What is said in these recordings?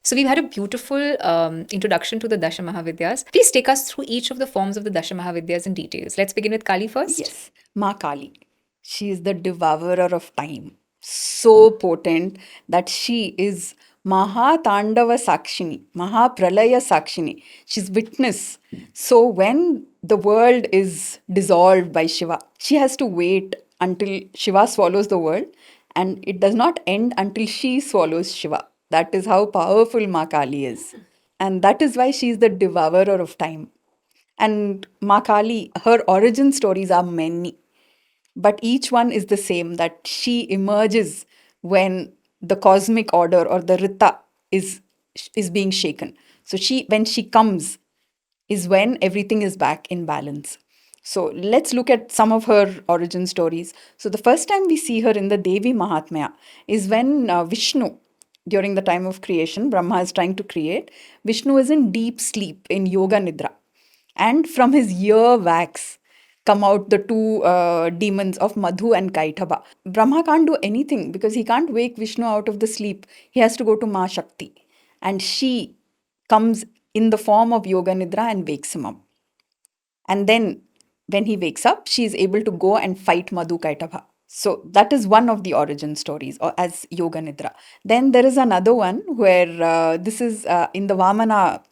So we've had a beautiful introduction to the Dasha Mahavidyas. Please take us through each of the forms of the Dasha Mahavidyas in details. Let's begin with Kali first. Yes, Ma Kali. She is the devourer of time. So potent that she is Mahatandava Sakshini, Mahapralaya Sakshini. She's witness. So when the world is dissolved by Shiva, she has to wait until Shiva swallows the world, and it does not end until she swallows Shiva. That is how powerful Ma Kali is. And that is why she is the devourer of time. And Ma Kali, her origin stories are many, but each one is the same, that she emerges when the cosmic order or the Rita is being shaken. So when she comes is when everything is back in balance. So let's look at some of her origin stories. So the first time we see her in the Devi Mahatmya is when Vishnu, during the time of creation, Brahma is trying to create. Vishnu is in deep sleep, in yoga nidra, and from his ear wax come out the two demons of Madhu and Kaitaba. Brahma can't do anything because he can't wake Vishnu out of the sleep. He has to go to Ma Shakti, and she comes in the form of Yoga Nidra and wakes him up. And then when he wakes up, she is able to go and fight Madhu Kaitaba. So that is one of the origin stories, or as Yoga Nidra. Then there is another one where this is in the Vamana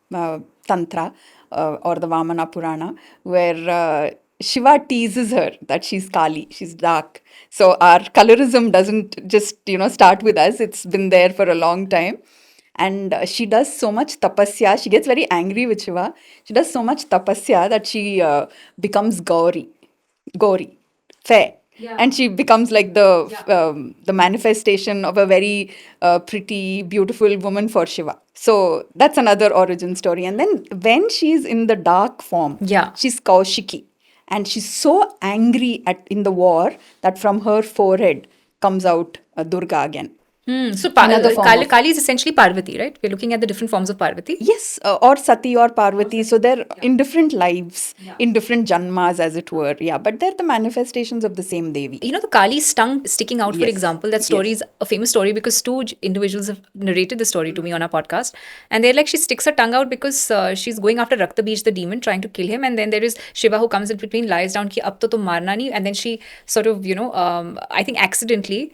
Tantra or the Vamana Purana, where Shiva teases her that she's Kali, she's dark. So our colorism doesn't just start with us; it's been there for a long time. And she does so much tapasya. She gets very angry with Shiva. She does so much tapasya that she becomes Gauri, fair. Yeah. And she becomes like the manifestation of a very pretty, beautiful woman for Shiva. So that's another origin story. And then when she's in the dark form, Yeah. she's Kaushiki. And she's so angry in the war that from her forehead comes out Durga again. So Another form Kali, of Kali is essentially Parvati, right? We're looking at the different forms of Parvati. yes, or Sati or Parvati. So they're in different lives, in different janmas, as it were. Yeah, but they're the manifestations of the same Devi. You know, the Kali's tongue sticking out, for Yes. example, that story Yes. is a famous story because two individuals have narrated the story to me on our podcast. And they're like, she sticks her tongue out because she's going after Raktabij, the demon, trying to kill him. And then there is Shiva who comes in between, lies down, ki ab to tum marna nahi. And then she sort of, I think accidentally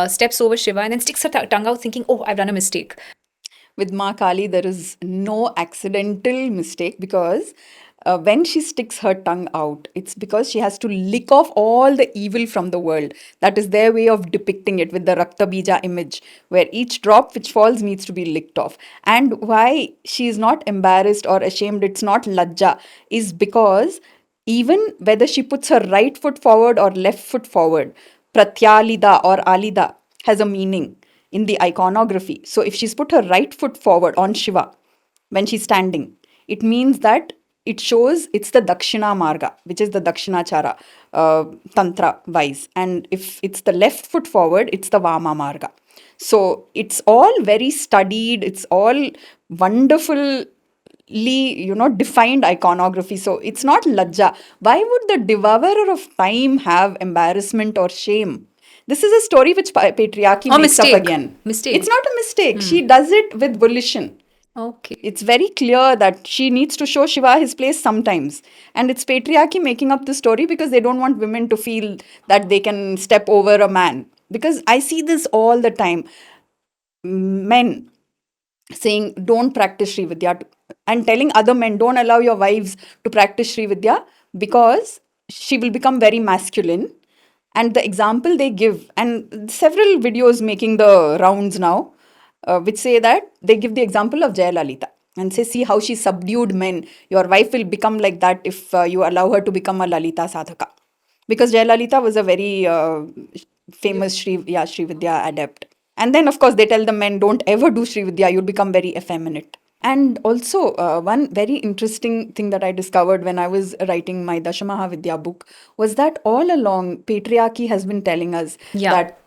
steps over Shiva and then sticks her tongue out thinking, oh, I've done a mistake. With Ma Kali, there is no accidental mistake because when she sticks her tongue out, it's because she has to lick off all the evil from the world. That is their way of depicting it with the Rakta Bija image, where each drop which falls needs to be licked off. And why she is not embarrassed or ashamed, it's not lajja, is because even whether she puts her right foot forward or left foot forward, pratyalida or alida has a meaning in the iconography. So if she's put her right foot forward on Shiva when she's standing, it means that it shows it's the Dakshina Marga, which is the Dakshinachara Tantra wise. And if it's the left foot forward, it's the Vama Marga. So it's all very studied, it's all wonderfully defined iconography. So it's not lajja. Why would the devourer of time have embarrassment or shame? This is a story which patriarchy Or makes up mistake. again. Mistake. It's not a mistake. She does it with volition. Okay. It's very clear that she needs to show Shiva his place sometimes. And it's patriarchy making up the story because they don't want women to feel that they can step over a man. Because I see this all the time. Men saying, don't practice Sri Vidya, and telling other men, don't allow your wives to practice Sri Vidya because she will become very masculine. And the example they give, and several videos making the rounds now, which say that they give the example of Jayalalita and say, see how she subdued men. Your wife will become like that if you allow her to become a Lalita Sadhaka. Because Jayalalita was a very famous Sri Vidya adept. And then, of course, they tell the men, don't ever do Sri Vidya, you'll become very effeminate. And also, one very interesting thing that I discovered when I was writing my Dashamaha Vidya book was that all along, patriarchy has been telling us that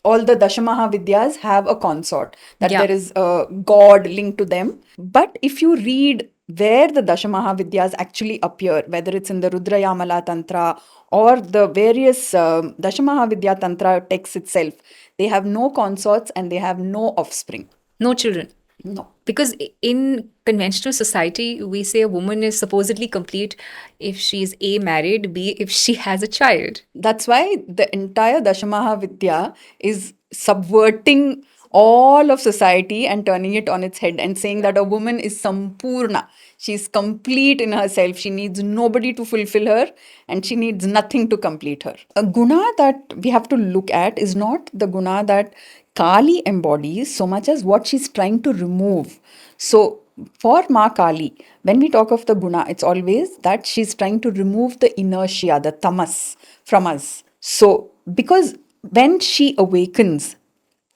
all the Dashamaha Vidyas have a consort, that there is a god linked to them. But if you read where the Dashamaha Vidyas actually appear, whether it's in the Rudrayamala Tantra or the various Dashamaha Vidya Tantra texts itself, they have no consorts and they have no offspring. No children. No. Because in conventional society, we say a woman is supposedly complete if she's A, married, B, if she has a child. That's why the entire Dashamaha Vidya is subverting all of society and turning it on its head and saying that a woman is sampurna. She's complete in herself. She needs nobody to fulfill her and she needs nothing to complete her. A guna that we have to look at is not the guna that Kali embodies so much as what she's trying to remove. So for Ma Kali, when we talk of the guna, it's always that she's trying to remove the inertia, the tamas from us. So, because when she awakens,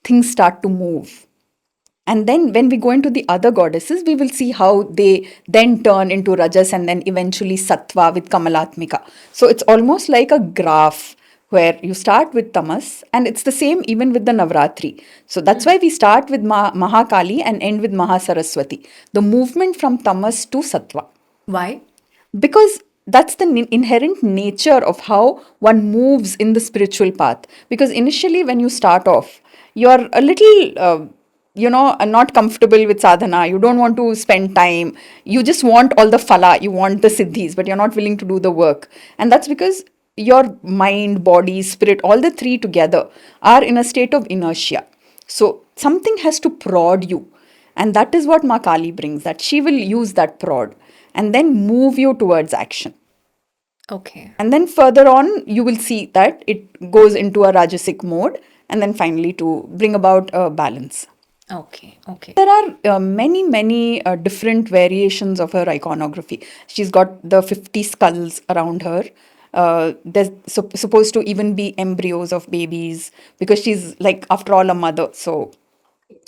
things start to move. And then when we go into the other goddesses, we will see how they then turn into Rajas and then eventually Sattva with Kamalatmika. So it's almost like a graph where you start with Tamas, and it's the same even with the Navratri. So that's why we start with Mahakali and end with Mahasaraswati. The movement from Tamas to Sattva. Why? Because that's the inherent nature of how one moves in the spiritual path. Because initially, when you start off, you're a little, not comfortable with sadhana. You don't want to spend time. You just want all the phala, you want the siddhis, but you're not willing to do the work. And that's because your mind, body, spirit, all the three together are in a state of inertia. So something has to prod you. And that is what Ma Kali brings, that she will use that prod and then move you towards action. Okay. And then further on, you will see that it goes into a Rajasic mode and then finally to bring about a balance. Okay. Okay. There are many different variations of her iconography. She's got the 50 skulls around her. There's supposed to even be embryos of babies because she's like, after all, a mother. So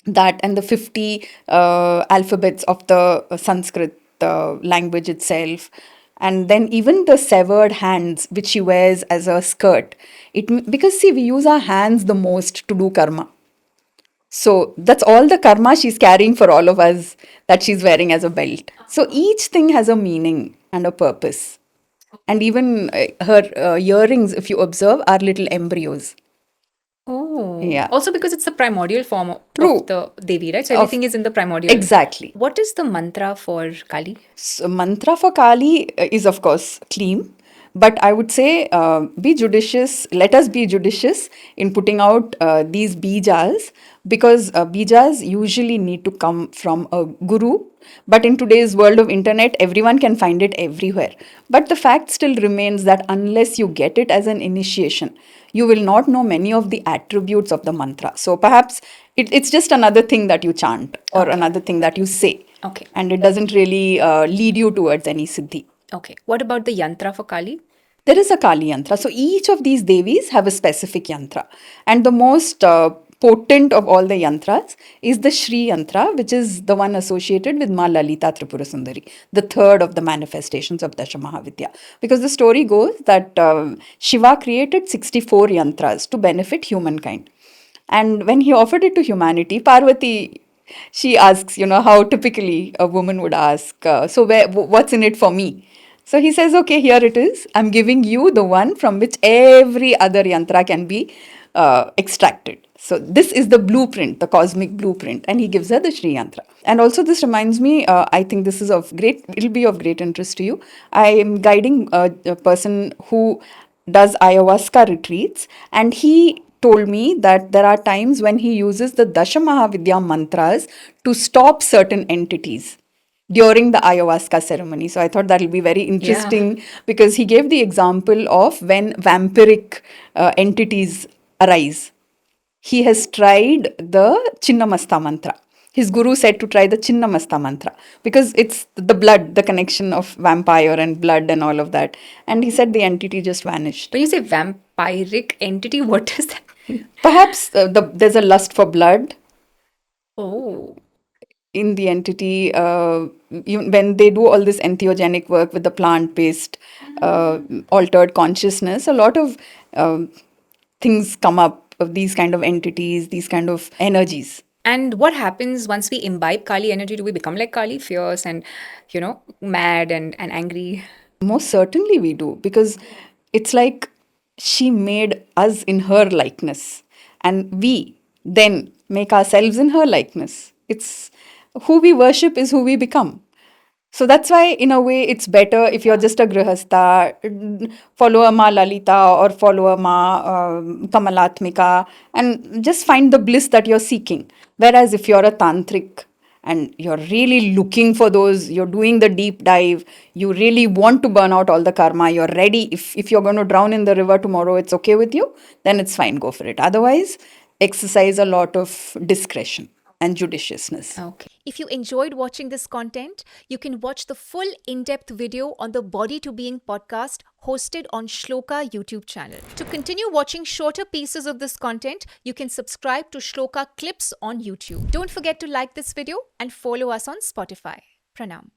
that and the 50 alphabets of the Sanskrit language itself. And then even the severed hands, which she wears as a skirt. Because see, we use our hands the most to do karma. So that's all the karma she's carrying for all of us that she's wearing as a belt. So each thing has a meaning and a purpose. And even her earrings, if you observe, are little embryos. Oh. Yeah. Also because it's the primordial form of True. the Devi, right? So Of- everything is in the primordial. Exactly. What is the mantra for Kali? So mantra for Kali is, of course, clean. But I would say be judicious. Let us be judicious in putting out these bijas because bijas usually need to come from a guru. But in today's world of internet, everyone can find it everywhere. But the fact still remains that unless you get it as an initiation, you will not know many of the attributes of the mantra. So perhaps it's just another thing that you chant or another thing that you say. Okay. And it doesn't really lead you towards any siddhi. Okay. What about the yantra for Kali? There is a Kali yantra. So each of these Devis have a specific yantra. And the most potent of all the yantras is the Shri yantra, which is the one associated with Ma Lalita Tripura Sundari, the third of the manifestations of Dashamahavidya. Because the story goes that Shiva created 64 yantras to benefit humankind. And when he offered it to humanity, Parvati, she asks, how typically a woman would ask, what's in it for me? So he says, okay, here it is. I'm giving you the one from which every other yantra can be extracted. So this is the blueprint, the cosmic blueprint. And he gives her the Shri yantra. And also this reminds me, I think this is it'll be of great interest to you. I am guiding a person who does ayahuasca retreats, and he told me that there are times when he uses the Dashamahavidya mantras to stop certain entities during the ayahuasca ceremony. So I thought that will be very interesting because he gave the example of when vampiric entities arise. He has tried the Chinnamasta mantra. His guru said to try the Chinnamasta mantra because it's the blood, the connection of vampire and blood and all of that. And he said the entity just vanished. When you say vampiric entity, what does that mean? Perhaps there's a lust for blood Oh. in the entity. When they do all this entheogenic work with the plant-based altered consciousness, a lot of things come up of these kind of entities, these kind of energies. And what happens once we imbibe Kali energy? Do we become like Kali, fierce and, mad and angry? Most certainly we do, because it's like she made us in her likeness and we then make ourselves in her likeness. It's who we worship is who we become. So that's why, in a way, it's better if you're just a grihastha, follow a Ma Lalita or follow a Ma Kamalatmika, and just find the bliss that you're seeking. Whereas if you're a tantric and you're really looking for those, you're doing the deep dive, you really want to burn out all the karma, you're ready. If you're going to drown in the river tomorrow, it's okay with you, then it's fine, go for it. Otherwise, exercise a lot of discretion and judiciousness. Okay. If you enjoyed watching this content, you can watch the full in-depth video on the Body to Being podcast hosted on Shlloka YouTube channel. To continue watching shorter pieces of this content, you can subscribe to Shlloka Clips on YouTube. Don't forget to like this video and follow us on Spotify. Pranam.